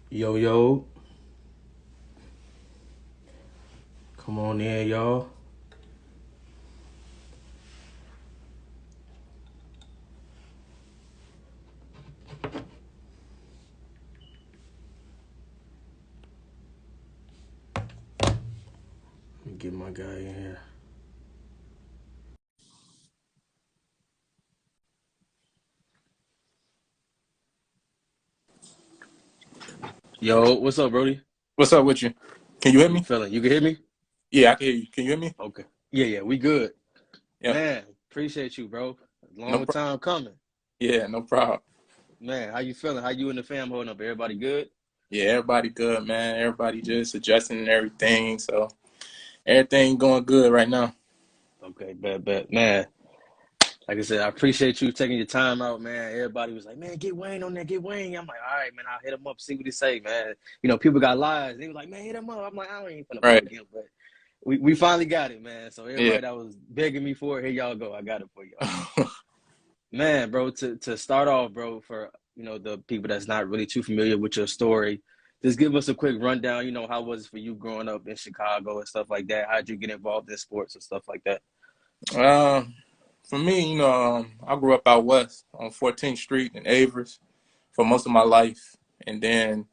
Yo, yo, come on in, y'all. Let me get my guy in here. Yo, what's up, Brody? What's up with you? Can you How hear you me? feeling? You can hear me? Yeah, I can hear you. Can you hear me? Okay. Yeah, we good. Yeah, Man, appreciate you, bro. no Long problem. time coming. Yeah, no problem. Man, how you feeling? How you and the fam holding up? Everybody good? Yeah, everybody good, man. Everybody just adjusting and everything. So everything going good right now. Okay, bet. Man, like I said, I appreciate you taking your time out, man. Everybody was like, man, get Wayne on there, get Wayne. I'm like, all right, man, I'll hit him up, see what he say, man. People got lives. They was like, man, hit him up. I'm like, I don't even finna Right. bug him, but we finally got it, man. So Yeah. everybody that was begging me for it, here y'all go. I got it for y'all. Man, bro, to start off, bro, for the people that's not really too familiar with your story, just give us a quick rundown. How was it for you growing up in Chicago and stuff like that? How'd you get involved in sports and stuff like that? um, for me, I grew up out west on 14th Street in Avers for most of my life, and then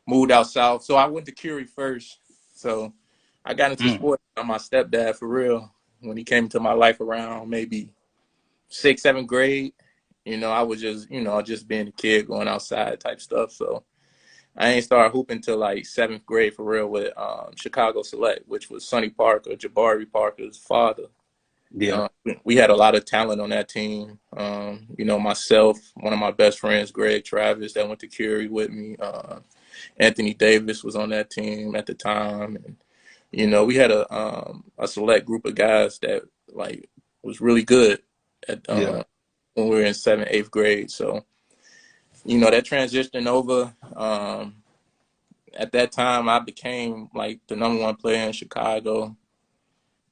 moved out south. So I went to Curie first. So I got into Mm. sports by my stepdad for real when he came into my life around maybe sixth, seventh grade. I was just, just being a kid going outside type stuff. So I ain't started hooping till like seventh grade for real with Chicago Select, which was Sonny Parker, Jabari Parker's father. Yeah. We had a lot of talent on that team. Myself, one of my best friends, Greg Travis, that went to Curie with me. Anthony Davis was on that team at the time, and we had a select group of guys that like was really good at Yeah. when we were in seventh, eighth grade. So that transition over. At that time, I became like the number one player in Chicago.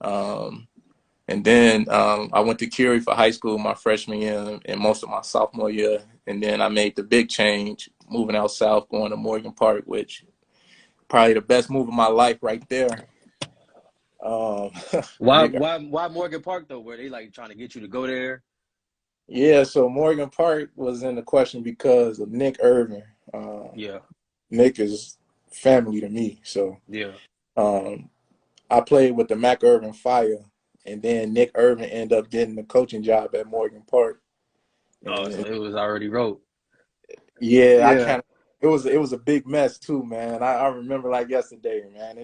Um, and then I went to Curie for high school my freshman year and most of my sophomore year. And then I made the big change, moving out south, going to Morgan Park, which probably the best move of my life right there. Um, Why Nick, why why Morgan Park though? Were they like trying to get you to go there? yeah, so Morgan Park was in the question because of Nick Irvin. Yeah. Nick is family to me, so Yeah. um, I played with the Mac Irvin Fire, and then Nick Irvin ended up getting the coaching job at Morgan Park. Oh, And so it was already wrote. yeah, I Yeah. kind of it was a big mess too, man. I remember like yesterday, man.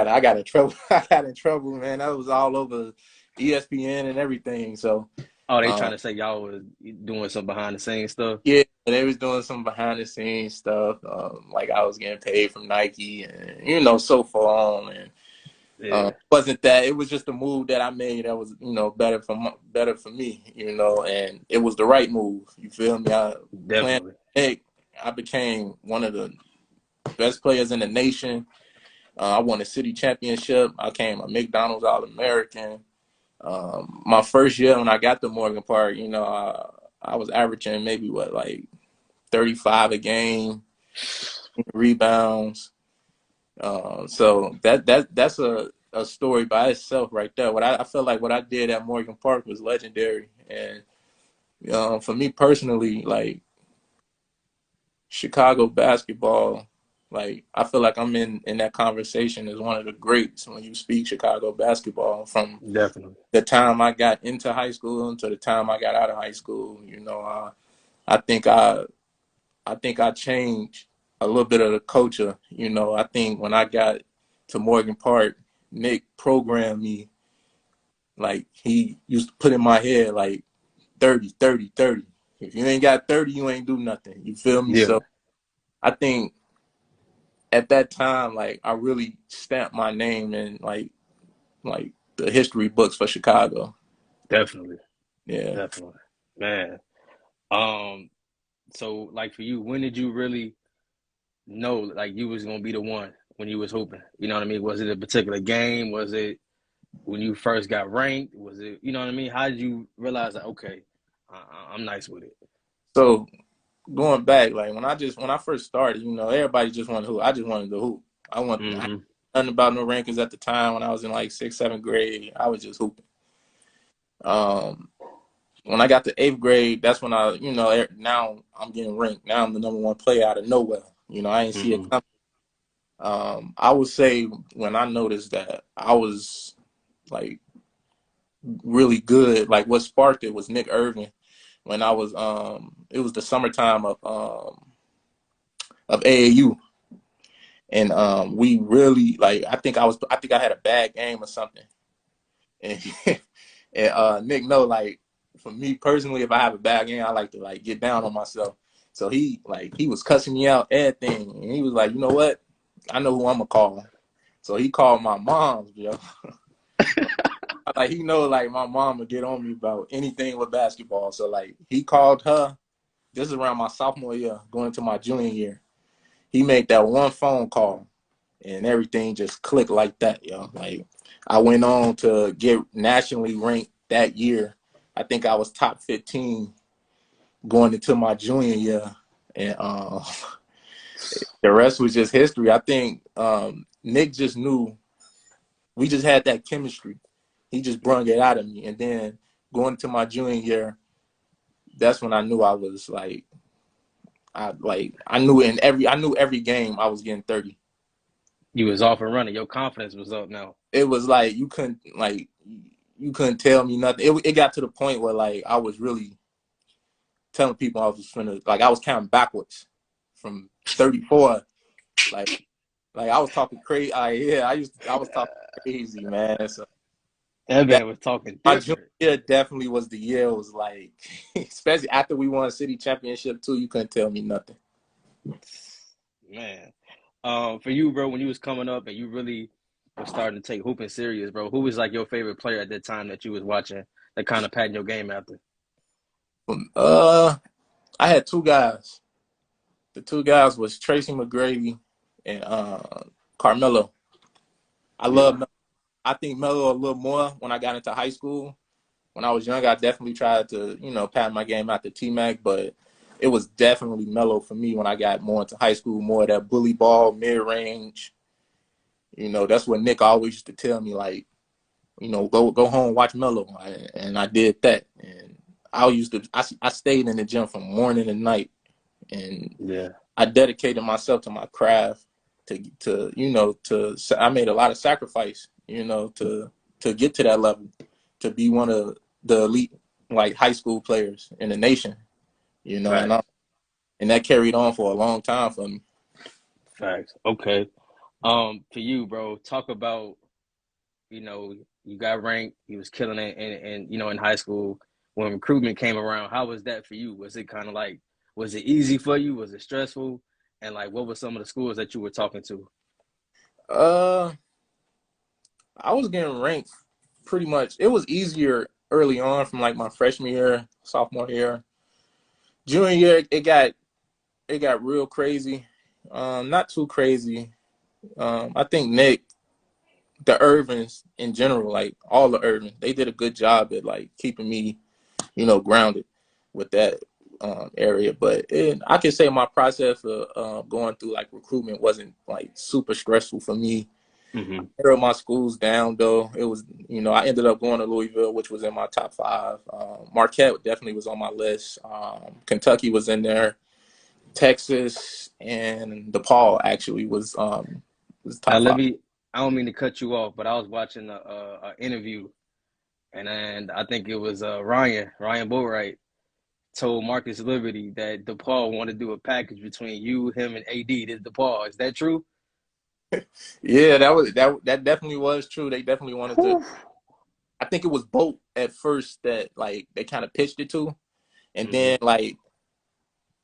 I got in trouble. I got in trouble, man. That was all over ESPN and everything. So Oh, they um, trying to say y'all was doing some behind the scenes stuff. yeah, they was doing some behind the scenes stuff. Like I was getting paid from Nike, and so far on. And Yeah, wasn't that? It was just a move that I made that was better for me, and it was the right move. You feel me? Playing definitely. Nick, I became one of the best players in the nation. I won a city championship. I came a McDonald's All American. My first year when I got to Morgan Park, I was averaging maybe like 35 a game, rebounds. So that's a story by itself right there. I felt like what I did at Morgan Park was legendary, and for me personally, like Chicago basketball, like I feel like I'm in that conversation as one of the greats when you speak Chicago basketball from Definitely. the time I got into high school until the time I got out of high school. I think I changed a little bit of the culture. I think when I got to Morgan Park, Nick programmed me like he used to put in my head like 30, 30, 30. If you ain't got 30, you ain't do nothing. You feel me? Yeah, So I think at that time, like I really stamped my name in like the history books for Chicago. definitely. Yeah. Definitely. Man. Um, so like for you, when did you really know like you was gonna be the one when you was hooping? You know what I mean? Was it a particular game? Was it when you first got ranked? Was it, you know what I mean? How did you realize that, okay, I'm nice with it? So going back, like when I first started, everybody just wanted to hoop. I just wanted to hoop. I had Mm-hmm. nothing about no rankings at the time when I was in like sixth, seventh grade. I was just hooping. Um, when I got to eighth grade, that's when now I'm getting ranked. Now I'm the number one player out of nowhere. I didn't see it Mm-hmm. coming. I would say when I noticed that I was like really good, like what sparked it was Nick Irvin. When I was it was the summertime of AAU. And we really like I think I had a bad game or something. And and Nick know like for me personally, if I have a bad game, I like to like get down on myself. So he was cussing me out, everything. And he was like, you know what? I know who I'm gonna call. So he called my mom's, yo. Like he know like my mom would get on me about anything with basketball. So like he called her. This is around my sophomore year, going into my junior year. He made that one phone call and everything just clicked like that, yo. Like I went on to get nationally ranked that year. I think I was top 15 going into my junior year, and the rest was just history. I think Nick just knew we just had that chemistry. He just brung it out of me, and then going into my junior year, that's when I knew I was like, I knew every game I was getting 30. You was off and running. Your confidence was up now. It was like you couldn't tell me nothing. It got to the point where like I was really telling people I was counting backwards from 34. Like I was talking crazy. I was talking crazy, man. So That that man was talking my junior different. year definitely was the year. It was like, especially after we won city championship too. You couldn't tell me nothing. Man. For you, bro, when you was coming up and you really was starting to take hooping serious, bro, who was like your favorite player at that time that you was watching that kind of patting your game after? Uh, I had two guys. The two guys was Tracy McGrady and Carmelo. I Yeah. love. I think Melo a little more when I got into high school. When I was young, I definitely tried to, pad my game out to T-Mac, but it was definitely Melo for me when I got more into high school, more of that bully ball, mid-range. That's what Nick always used to tell me, like, go home, watch Melo. And I did that. And I stayed in the gym from morning to night. And Yeah. I dedicated myself to my craft I made a lot of sacrifice, to get to that level, to be one of the elite, like high school players in the nation, Facts. and that carried on for a long time for me. Facts. Okay. For you, bro, talk about, you know, you got ranked, you was killing it in high school. When recruitment came around, how was that for you? Was it kind of like, was it easy for you? Was it stressful? And like, what were some of the schools that you were talking to? Uh, I was getting ranked pretty much. It was easier early on from like my freshman year, sophomore year. Junior year, it got real crazy. Not too crazy. I think Nick, the Irvins in general, like all the Irvins, they did a good job at like keeping me, grounded with that area. But I can say my process of going through like recruitment wasn't like super stressful for me. Mm-hmm. I narrowed my schools down though. It was, I ended up going to Louisville, which was in my top five. Marquette definitely was on my list. Kentucky was in there. Texas and DePaul actually was Now top let five. me. I don't mean to cut you off, but I was watching a interview, and I think it was Ryan Boatwright told Marcus Liberty that DePaul wanted to do a package between you, him, and AD. This DePaul, is that true? Yeah, that definitely was true. They definitely wanted to. Whew. I think it was Boat at first that like they kind of pitched it to, and Mm-hmm. then like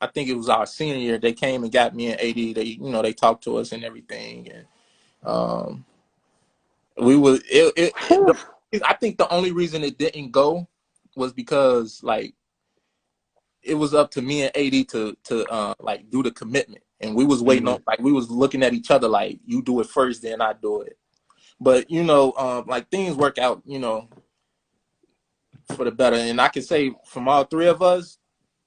I think it was our senior year they came and got me and AD. They talked to us and everything, and um, we was I think the only reason it didn't go was because like it was up to me and AD to like do the commitment, and we was waiting on Mm-hmm. like we was looking at each other like you do it first, then I do it. But like things work out, for the better. And I can say from all three of us,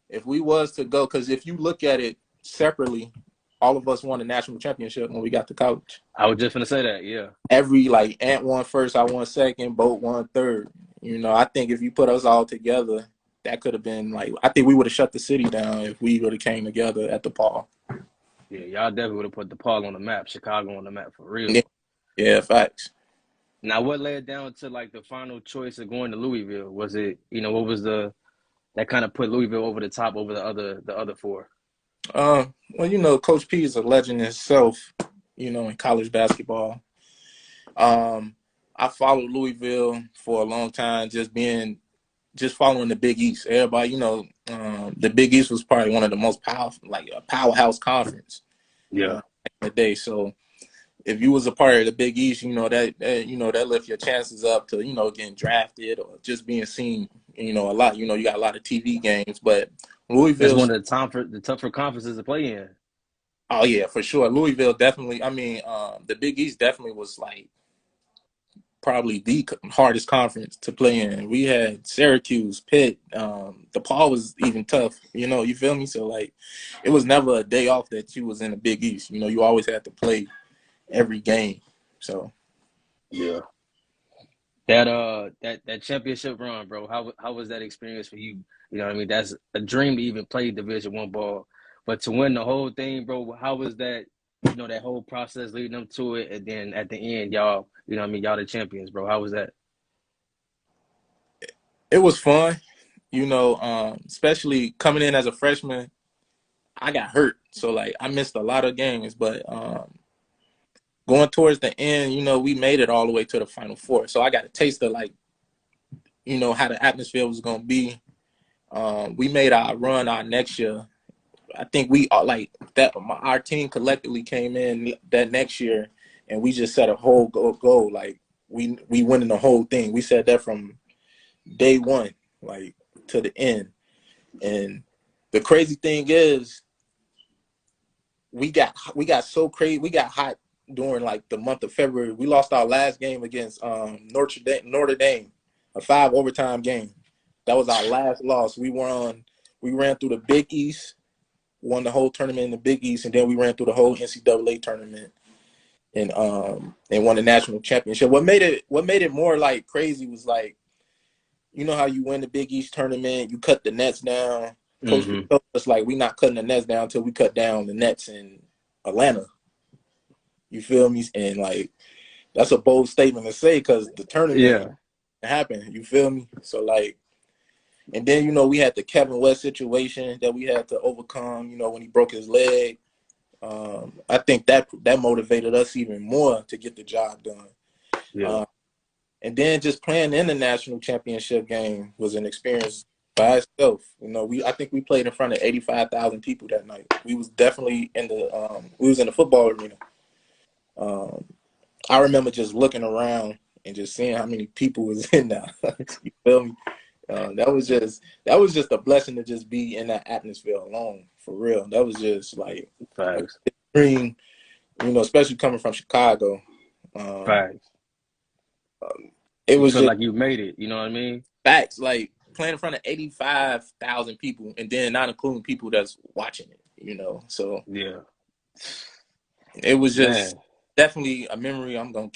If we was to go, because if you look at it separately, all of us won a national championship when we got to college. I was just gonna say that, yeah. Every like Ant won first, I won second, Boat won third. You know, I think if you put us all together, that could have been like, I think we would have shut the city down if we would have came together at the Paul. Yeah, y'all definitely would have put DePaul on the map, Chicago on the map for Yeah, real. yeah, facts. Now, what led down to like the final choice of going to Louisville? Was it, what was that kind of put Louisville over the top over the other four? Well, you know, Coach P is a legend himself, you know, in college basketball. I followed Louisville for a long time, just following the Big East. Everybody, you know, the Big East was probably one of the most powerful, like a powerhouse conference Yeah, back in the day. So if you was a part of the Big East, you know that lift your chances up to getting drafted or just being seen. You know, a lot. You know, you got a lot of TV games, but that's Louisville's. one of the tougher conferences to play in. Oh yeah, for sure. Louisville definitely. I mean, the Big East definitely was like probably the hardest conference to play in. We had Syracuse, Pitt. DePaul was even tough. You know, you feel me? So like, it was never a day off that you was in the Big East. You know, you always had to play every game. So Yeah. That championship run, bro. How was that experience for you? You know what I mean? That's a dream to even play Division 1 ball, but to win the whole thing, bro. How was that? That whole process leading up to it, and then at the end, y'all, what I mean, y'all the champions, bro. How was that? it was fun. You know, especially coming in as a freshman, I got hurt, so like I missed a lot of games. But going towards the end, you know, we made it all the way to the Final Four. So I got a taste of like, you know, how the atmosphere was gonna be. We made our run our next year. I think we like that. Our team collectively came in that next year, and we just set a whole goal. Like we winning the whole thing. We said that from day one, like to the end. And the crazy thing is, we got so crazy. We got hot during like the month of February. We lost our last game against Notre Dame, a 5 overtime game. That was our last loss. We ran through the Big East, won the whole tournament in the Big East, and then we ran through the whole NCAA tournament and won the national championship. What made it more like crazy was like, you know how you win the Big East tournament, you cut the nets down. Coach P Mm-hmm. told us like we not cutting the nets down until we cut down the nets in Atlanta. You feel me? And like that's a bold statement to say because the tournament Yeah. happened. You feel me? So like, and then we had the Kevin West situation that we had to overcome. You know, when he broke his leg. I think that motivated us even more to get the job done. Yeah. Uh, and then just playing in the national championship game was an experience by itself. You know, I think we played in front of 85,000 people that night. We was definitely in the football arena. Um, I remember just looking around and just seeing how many people was in there. You feel me? That was just a blessing to just be in that atmosphere alone, for real. That was just like a Facts. dream, especially coming from Chicago. Um, Facts. it You was feel just like you made it. You know what I mean? facts, like playing in front of 85,000 people, and then not including people that's watching it. So Yeah. it was just Man. definitely a memory I'm gonna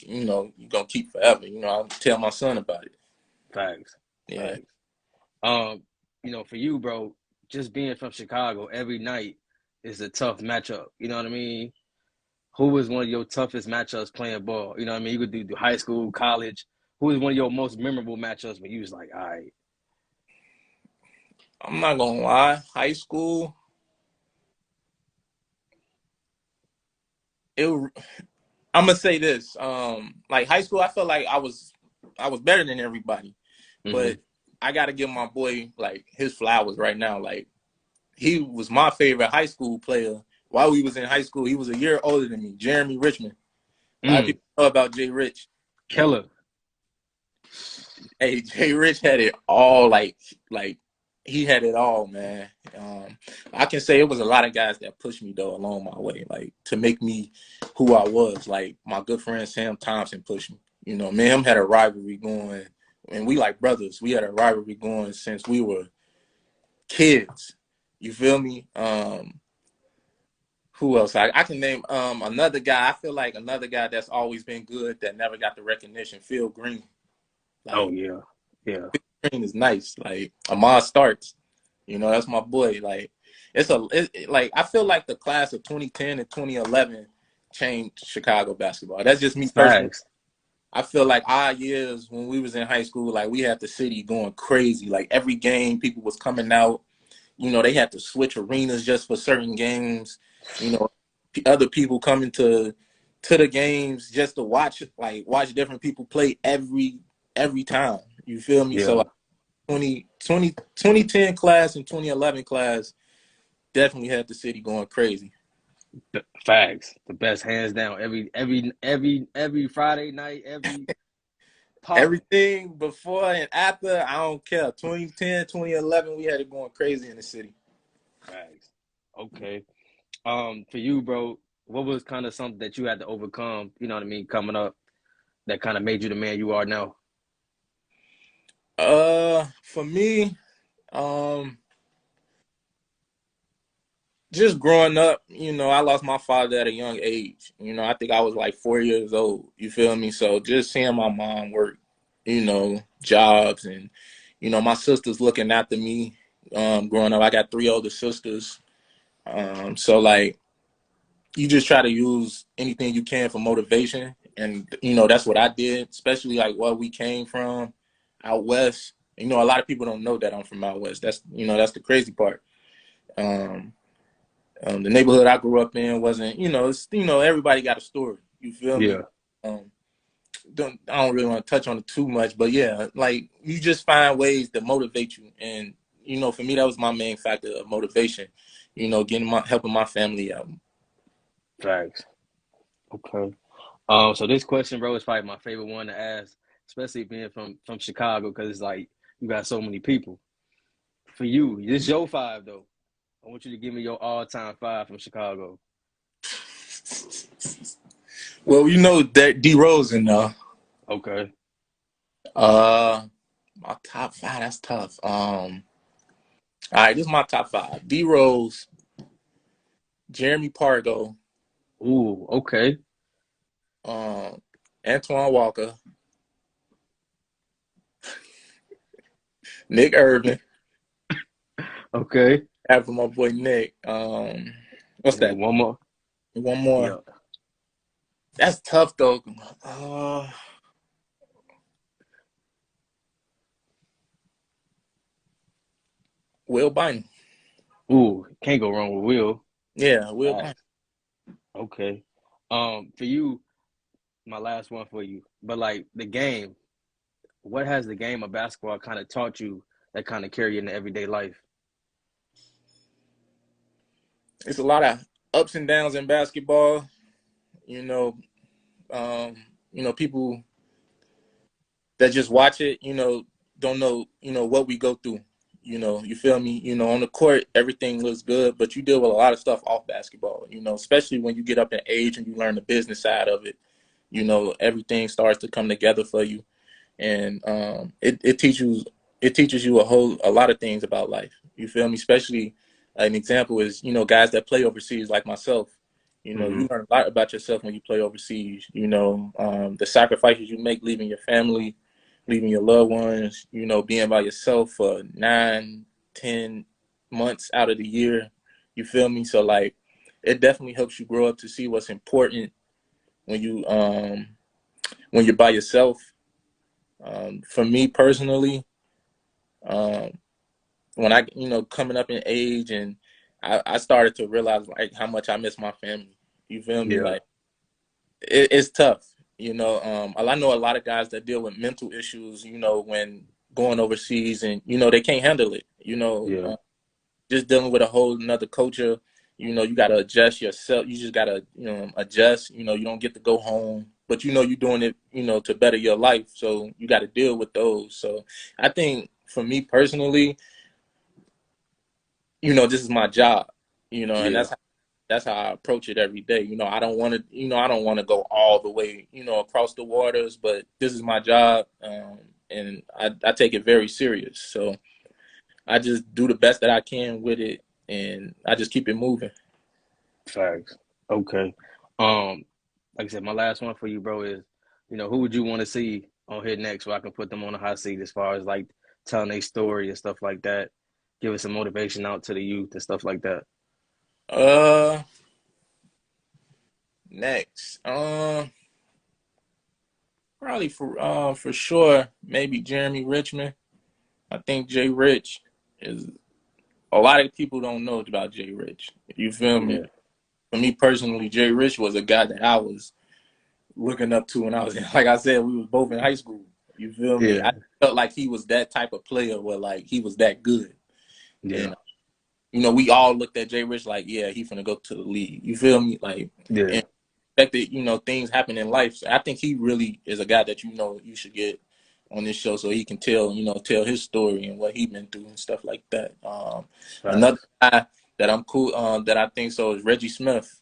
keep forever. I'll tell my son about it. Facts. Yeah. Facts. Um, for you, bro, just being from Chicago every night is a tough matchup. You know what I mean? Who was one of your toughest matchups playing ball? You know what I mean? You could do high school, college. Who was one of your most memorable matchups when you was like, all right, I'm not gonna lie, high school, it. I'm gonna say this. Like high school, I felt like I was better than everybody, mm-hmm. but I gotta give my boy like his flowers right now. Like he was my favorite high school player. While we was in high school, he was a year older than me, Jeremy Richmond. A lot of people know about Jay Rich. Killer. Hey, Jay Rich had it all. Like he had it all, man. I can say it was a lot of guys that pushed me though along my way, like to make me who I was. Like my good friend Sam Thompson pushed me. Me and him had a rivalry going, and we like brothers. We had a rivalry going since we were kids. You feel me? Who else? I can name another guy. I feel like another guy that's always been good that never got the recognition. Phil Green. Oh Like yeah, yeah. Green is nice. Like Ahmad Starks. That's my boy. Like like I feel like the class of 2010 and 2011 changed Chicago basketball. That's just me personally. Facts. I feel like our years when we was in high school, like we had the city going crazy. Like every game, people was coming out. They had to switch arenas just for certain games. Other people coming to the games just to watch different people play every time. You feel me? So Yeah. like 2010 class and 2011 class definitely had the city going crazy. Facts. The best hands down. Every Friday night, every popping. Everything before and after, I don't care. 2010, 2011, we had it going crazy in the city. Facts. Okay. For you, bro, what was kind of something that you had to overcome, you know what I mean, coming up that kind of made you the man you are now? For me, um, just growing up, I lost my father at a young age. I think I was like 4 years old. You feel me? So just seeing my mom work, jobs and, my sisters looking after me. Growing up, I got three older sisters. So like you just try to use anything you can for motivation. And, that's what I did, especially like where we came from out west. A lot of people don't know that I'm from out west. That's the crazy part. Um, the neighborhood I grew up in wasn't, everybody got a story. You feel me? Yeah. Um, I don't really want to touch on it too much, but yeah, like you just find ways to motivate you. And, for me, that was my main factor of motivation, helping my family out. Facts. Okay. So this question, bro, is probably my favorite one to ask, especially being from Chicago, because it's like you got so many people. For you, this is your five though. I want you to give me your all-time five from Chicago. Well, that D Rose and Okay. my top five, that's tough. All right, this is my top five. D Rose, Jeremy Pargo, Ooh, okay. um, Antoine Walker, Nick Irvin, Okay. after my boy Nick. What's And then that? one more. One more. Yeah. That's tough though. Uh, Will Bynum. Ooh, can't go wrong with Will. Yeah, Will Bynum. Facts. Okay. For you, my last one for you. But like the game, what has the game of basketball kind of taught you that kind of carry into everyday life? It's a lot of ups and downs in basketball. You know, um, people that just watch it, don't know, what we go through. You feel me? On the court, everything looks good, but you deal with a lot of stuff off basketball, especially when you get up in age and you learn the business side of it. Everything starts to come together for you. And it teaches you a lot of things about life. You feel me? Especially an example is, guys that play overseas like myself. Hmm. You learn a lot about yourself when you play overseas. The sacrifices you make leaving your family, leaving your loved ones, being by yourself for 9, 10 months out of the year. You feel me? So like it definitely helps you grow up to see what's important when you're by yourself. For me personally, um, when I, coming up in age and I started to realize like how much I miss my family. You feel me? Yeah. Like it's tough. I know a lot of guys that deal with mental issues, when going overseas and, they can't handle it, Yeah. just dealing with a whole another culture. You got to adjust yourself. You just got to, adjust. You don't get to go home, but you're doing it, to better your life. So you got to deal with those. So I think for me personally, this is my job, and Yeah. that's how I approach it every day. I don't want to go all the way, across the waters, but this is my job, and I take it very serious. So I just do the best that I can with it, and I just keep it moving. Facts. Okay. Like I said, my last one for you, bro, is, who would you want to see on here next so I can put them on the hot seat as far as like telling their story and stuff like that, giving some motivation out to the youth and stuff like that. Uh, Next, probably for sure, maybe Jeremy Richmond. I think Jay Rich is a lot of people don't know about Jay Rich. You feel me? Yeah. For me personally, Jay Rich was a guy that I was looking up to when I was in, like I said, we was both in high school. You feel me? Yeah. I felt like he was that type of player where like he was that good. Yeah. And we all looked at Jay Rich like, yeah, he finna go to the league. You feel me? Like, Yeah. and expected, things happen in life. So I think he really is a guy that you should get on this show so he can tell his story and what he been through and stuff like that. Another Facts. guy that I'm cool that I think so is Reggie Smith.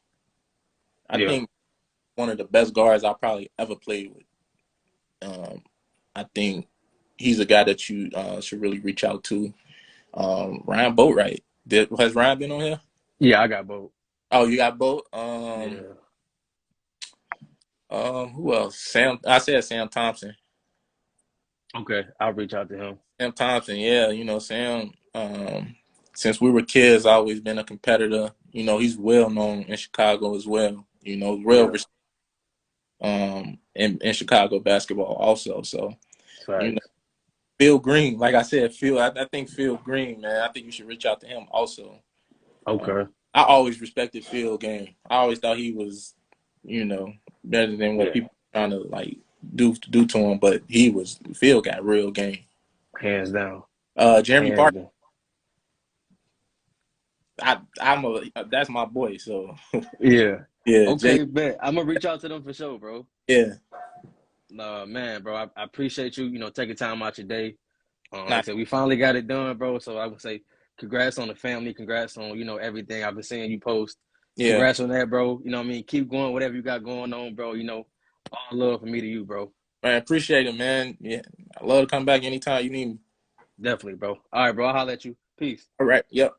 I Yeah. think one of the best guards I probably ever played with. I think he's a guy that you should really reach out to. Ryan Boatwright. Has Ryan been on here? Yeah, I got both. Oh, you got Boat. Yeah. Who else? Sam. I said Sam Thompson. Okay. I'll reach out to him. Sam Thompson. Yeah, Sam. Since we were kids, always been a competitor. He's well known in Chicago as well. Real Yeah. in Chicago basketball also. So you know, Facts. Phil Green. Like I said, Phil. I think Phil Green, man. I think you should reach out to him also. Okay. I always respected Phil game. I always thought he was, better than what Yeah. people trying to like do to him. But Phil got real game. Hands down. Jeremy Hands Parker. down. That's my boy. So Yeah. yeah, Jay. Okay, bet. I'm gonna reach out to them for sure, bro. Yeah, Man, bro, I appreciate you, taking time out your day. Like I nah, said, we finally got it done, bro. So I would say congrats on the family, congrats on, everything I've been seeing you post. yeah. Congrats on that, bro. You know what I mean? Keep going, whatever you got going on, bro. All love from me to you, bro. Man, appreciate it, man. Yeah, I love to come back anytime you need me. Definitely, bro. All right, bro. I'll holler at you. Peace. All right. Yep.